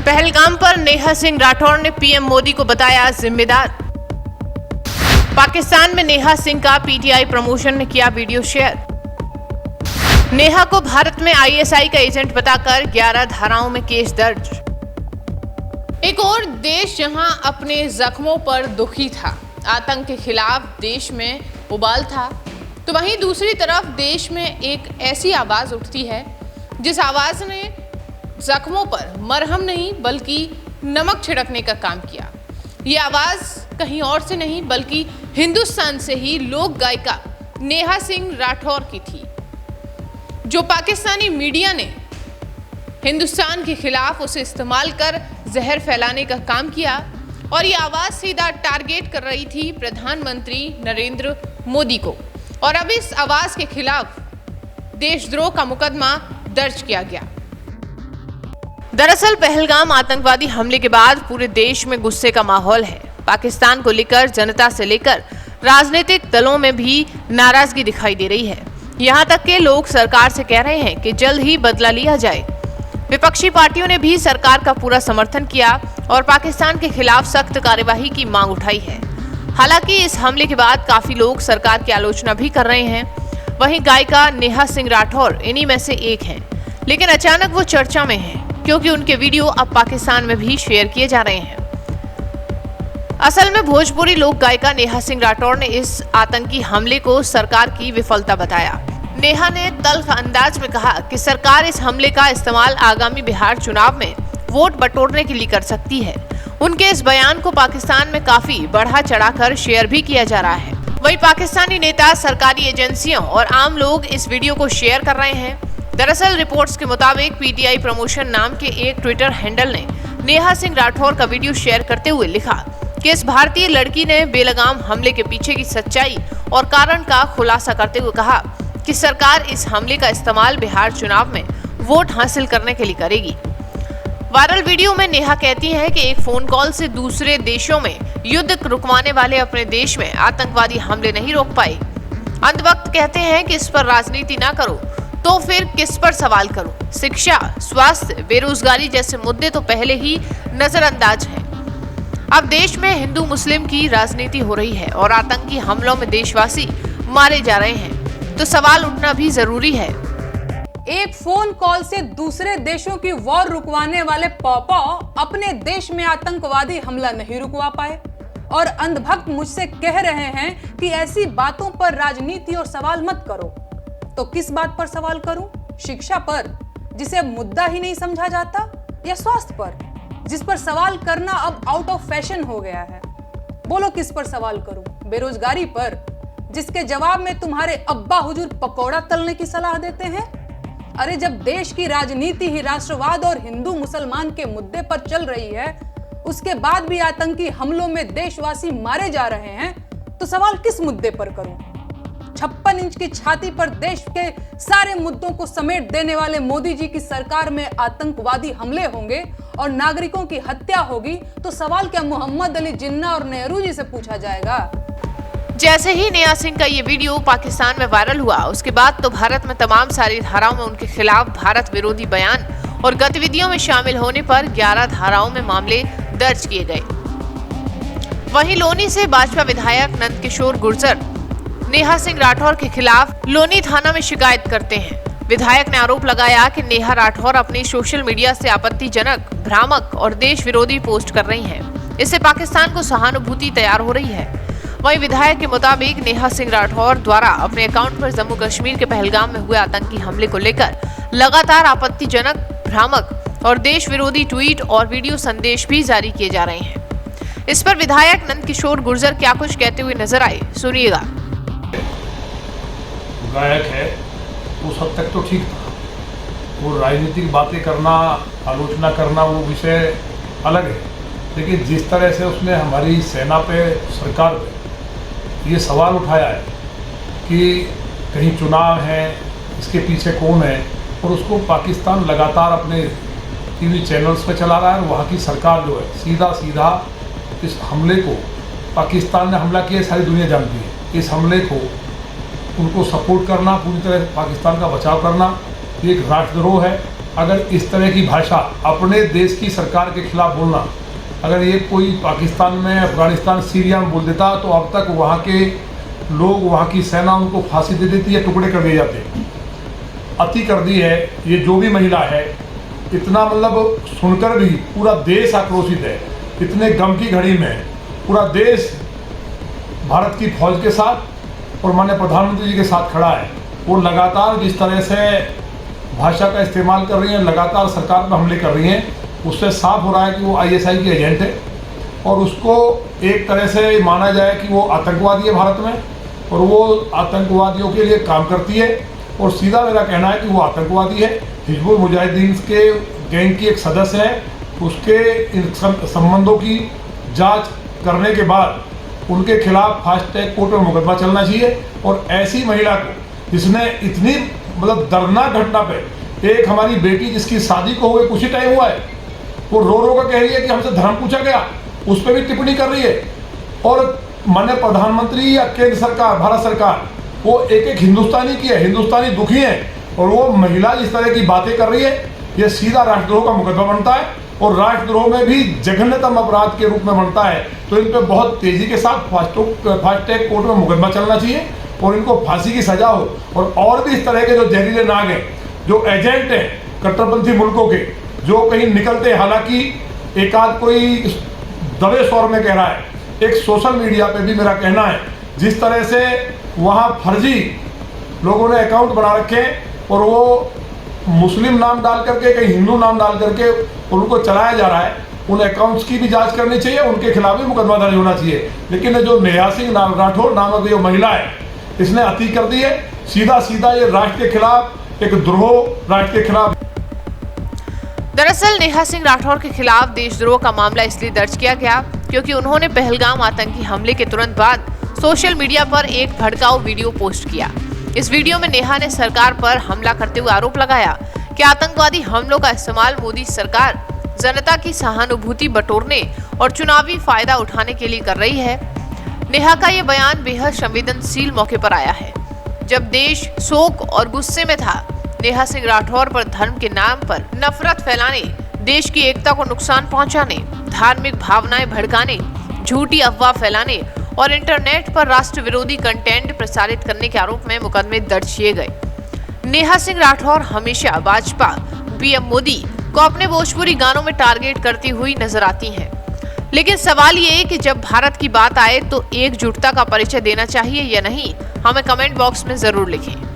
पहलगाम पर नेहा सिंह राठौर ने पीएम मोदी को बताया जिम्मेदार। पाकिस्तान में नेहा सिंह का पीटीआई प्रमोशन ने किया वीडियो शेयर। नेहा को भारत में आईएसआई का एजेंट बताकर 11 धाराओं में केस दर्ज। एक और देश जहां अपने जख्मों पर दुखी था, आतंक के खिलाफ देश में उबाल था, तो वहीं दूसरी तरफ देश में एक ऐसी आवाज उठती है जिस आवाज ने जख्मों पर मरहम नहीं बल्कि नमक छिड़कने का काम किया। ये आवाज कहीं और से नहीं बल्कि हिंदुस्तान से ही लोक गायिका नेहा सिंह राठौर की थी, जो पाकिस्तानी मीडिया ने हिंदुस्तान के खिलाफ उसे इस्तेमाल कर जहर फैलाने का काम किया। और ये आवाज सीधा टारगेट कर रही थी प्रधानमंत्री नरेंद्र मोदी को। और अब इस आवाज के खिलाफ देशद्रोह का मुकदमा दर्ज किया गया। दरअसल पहलगाम आतंकवादी हमले के बाद पूरे देश में गुस्से का माहौल है। पाकिस्तान को लेकर जनता से लेकर राजनीतिक दलों में भी नाराजगी दिखाई दे रही है। यहाँ तक के लोग सरकार से कह रहे हैं कि जल्द ही बदला लिया जाए। विपक्षी पार्टियों ने भी सरकार का पूरा समर्थन किया और पाकिस्तान के खिलाफ सख्त कार्यवाही की मांग उठाई है। हालांकि इस हमले के बाद काफी लोग सरकार की आलोचना भी कर रहे हैं। वहीं गायिका नेहा सिंह राठौर इन्हीं में से एक हैं, लेकिन अचानक वो चर्चा में हैं क्योंकि उनके वीडियो अब पाकिस्तान में भी शेयर किए जा रहे हैं। असल में भोजपुरी लोक गायिका नेहा सिंह राठौर ने इस आतंकी हमले को सरकार की विफलता बताया। नेहा ने तल्ख अंदाज में कहा कि सरकार इस हमले का इस्तेमाल आगामी बिहार चुनाव में वोट बटोरने के लिए कर सकती है। उनके इस बयान को पाकिस्तान में काफी बढ़ा चढ़ाकर शेयर भी किया जा रहा है। वहीं पाकिस्तानी नेता, सरकारी एजेंसियों और आम लोग इस वीडियो को शेयर कर रहे हैं। दरअसल रिपोर्ट्स के मुताबिक पीटीआई प्रमोशन नाम के एक ट्विटर हैंडल ने नेहा सिंह राठौर का वीडियो शेयर करते हुए लिखा कि इस भारतीय लड़की ने बेलगाम हमले के पीछे की सच्चाई और कारण का खुलासा करते हुए कहा कि सरकार इस हमले का इस्तेमाल बिहार चुनाव में वोट हासिल करने के लिए करेगी। वायरल वीडियो में नेहा कहती है कि एक फोन कॉल से दूसरे देशों में युद्ध रुकवाने वाले अपने देश में आतंकवादी हमले नहीं रोक पाए। अंत वक्त कहते हैं कि इस पर राजनीति ना करो तो फिर किस पर सवाल करूं? शिक्षा, स्वास्थ्य, बेरोजगारी जैसे मुद्दे तो पहले ही नजरअंदाज हैं। अब देश में हिंदू मुस्लिम की राजनीति हो रही है और आतंकी हमलों में देशवासी मारे जा रहे हैं, तो सवाल उठना भी जरूरी है। एक फोन कॉल से दूसरे देशों की वॉर रुकवाने वाले पॉपा अपने देश में आतंकवादी हमला नहीं रुकवा पाए और अंधभक्त मुझसे कह रहे हैं कि ऐसी बातों पर राजनीति और सवाल मत करो। तो किस बात पर सवाल करूं? शिक्षा पर, जिसे मुद्दा ही नहीं समझा जाता, या स्वास्थ्य पर, जिस पर सवाल करना अब आउट ऑफ फैशन हो गया है? बोलो किस पर सवाल करूं? बेरोजगारी पर, जिसके जवाब में तुम्हारे अब्बा हुजूर पकौड़ा तलने की सलाह देते हैं? अरे जब देश की राजनीति ही राष्ट्रवाद और हिंदू मुसलमान के मुद्दे पर चल रही है, उसके बाद भी आतंकी हमलों में देशवासी मारे जा रहे हैं, तो सवाल किस मुद्दे पर करूं? 56 इंच की छाती पर देश के सारे मुद्दों को समेट देने वाले मोदी जी की सरकार में आतंकवादी हमले होंगे और नागरिकों की हत्या होगी, तो सवाल क्या मोहम्मद अली जिन्ना और नेहरू जी से पूछा जाएगा? जैसे ही नेहा सिंह का ये वीडियो पाकिस्तान में वायरल हुआ, उसके बाद तो भारत में तमाम सारी धाराओं में उनके खिलाफ भारत विरोधी बयान और गतिविधियों में शामिल होने पर 11 धाराओं में मामले दर्ज किए गए। वहीं लोनी से भाजपा विधायक नंदकिशोर गुर्जर नेहा सिंह राठौर के खिलाफ लोनी थाना में शिकायत करते हैं। विधायक ने आरोप लगाया कि नेहा राठौर अपनी सोशल मीडिया से आपत्तिजनक, भ्रामक और देश विरोधी पोस्ट कर रही हैं। इससे पाकिस्तान को सहानुभूति तैयार हो रही है। वहीं विधायक के मुताबिक नेहा सिंह राठौर द्वारा अपने अकाउंट पर जम्मू कश्मीर के पहलगाम में हुए आतंकी हमले को लेकर लगातार आपत्तिजनक, भ्रामक और देश विरोधी ट्वीट और वीडियो संदेश भी जारी किए जा रहे हैं। इस पर विधायक नंदकिशोर गुर्जर क्या कुछ कहते हुए नजर आए, सुनिएगा। गायक है, उस हद तक तो ठीक था। वो राजनीतिक बातें करना, आलोचना करना, वो विषय अलग है, लेकिन जिस तरह से उसने हमारी सेना पे, सरकार पे ये सवाल उठाया है कि कहीं चुनाव है, इसके पीछे कौन है, और उसको पाकिस्तान लगातार अपने टीवी चैनल्स पे चला रहा है। वहाँ की सरकार जो है सीधा सीधा इस हमले को, पाकिस्तान ने हमला किया, सारी दुनिया जानती है, इस हमले को उनको सपोर्ट करना, पूरी तरह पाकिस्तान का बचाव करना, ये एक राष्ट्रद्रोह है अगर इस तरह की भाषा अपने देश की सरकार के खिलाफ बोलना, अगर ये कोई पाकिस्तान में, अफगानिस्तान, सीरिया में बोल देता तो अब तक वहाँ के लोग, वहाँ की सेना उनको फांसी दे देती है, टुकड़े कर दिए जाते। अति कर दी है ये जो भी महिला है। इतना मतलब सुनकर भी पूरा देश आक्रोशित है। इतने गम की घड़ी में पूरा देश भारत की फौज के साथ और माननीय प्रधानमंत्री जी के साथ खड़ा है। वो लगातार जिस तरह से भाषा का इस्तेमाल कर रही हैं, लगातार सरकार पर हमले कर रही हैं, उससे साफ हो रहा है कि वो ISI की एजेंट है और उसको एक तरह से माना जाए कि वो आतंकवादी है भारत में, और वो आतंकवादियों के लिए काम करती है। और सीधा मेरा कहना है कि वो आतंकवादी है। हिजबुल मुजाहिदीन के गैंग की एक सदस्य है। उसके इन संबंधों की जांच करने के बाद उनके खिलाफ फास्ट ट्रैक कोर्ट में मुकदमा चलना चाहिए। और ऐसी महिला को जिसने इतनी मतलब दर्दनाक घटना पे, एक हमारी बेटी जिसकी शादी को हुए कुछ ही टाइम हुआ है, वो रो रो कर कह रही है कि हमसे धर्म पूछा गया, उस पर भी टिप्पणी कर रही है। और माननीय प्रधानमंत्री या केंद्र सरकार, भारत सरकार, वो एक एक हिंदुस्तानी की है, हिंदुस्तानी दुखी है, और वो महिला जिस तरह की बातें कर रही है, ये सीधा राष्ट्रद्रोह का मुकदमा बनता है और राष्ट्रद्रोह में भी जघन्यतम अपराध के रूप में बनता है। तो इन पर बहुत तेजी के साथ फास्ट ट्रैक कोर्ट में मुकदमा चलना चाहिए और इनको फांसी की सजा हो। और भी इस तरह के जो जहरीले नाग हैं, जो एजेंट हैं कट्टरपंथी मुल्कों के, जो कहीं निकलते हैं, हालांकि एक आध कोई दबे स्वर में कह रहा है, एक सोशल मीडिया पे भी मेरा कहना है जिस तरह से वहाँ फर्जी लोगों ने अकाउंट बना रखे और वो मुस्लिम नाम डाल करके, कहीं हिंदू नाम डाल करके उनको चलाया जा रहा है, उन अकाउंट्स की भी जांच करनी चाहिए, उनके खिलाफ भी मुकदमा दर्ज होना चाहिए। लेकिन जो नेहा सिंह राठौर नामक जो महिला है, इसने अति कर दी है। सीधा सीधा ये राष्ट्र के खिलाफ एक द्रोह, राष्ट्र के खिलाफ। दरअसल नेहा सिंह राठौर के खिलाफ देशद्रोह का मामला इसलिए दर्ज किया गया क्योंकि उन्होंने पहलगाम आतंकी हमले के तुरंत बाद सोशल मीडिया पर एक भड़काऊ वीडियो पोस्ट किया। इस वीडियो में नेहा ने सरकार पर हमला करते हुए आरोप लगाया कि आतंकवादी हमलों का इस्तेमाल मोदी सरकार जनता की सहानुभूति बटोरने और चुनावी फायदा उठाने के लिए कर रही है। नेहा का ये बयान बेहद संवेदनशील मौके पर आया है जब देश शोक और गुस्से में था। नेहा सिंह राठौर पर धर्म के नाम पर नफरत फैलाने, देश की एकता को नुकसान पहुंचाने, धार्मिक भावनाएं भड़काने, झूठी अफवाह फैलाने और इंटरनेट पर राष्ट्र विरोधी कंटेंट प्रसारित करने के आरोप में मुकदमे दर्ज किए गए। नेहा सिंह राठौर हमेशा भाजपा, पीएम मोदी को अपने भोजपुरी गानों में टारगेट करती हुई नजर आती हैं। लेकिन सवाल ये है कि जब भारत की बात आए तो एकजुटता का परिचय देना चाहिए या नहीं, हमें कमेंट बॉक्स में जरूर लिखें।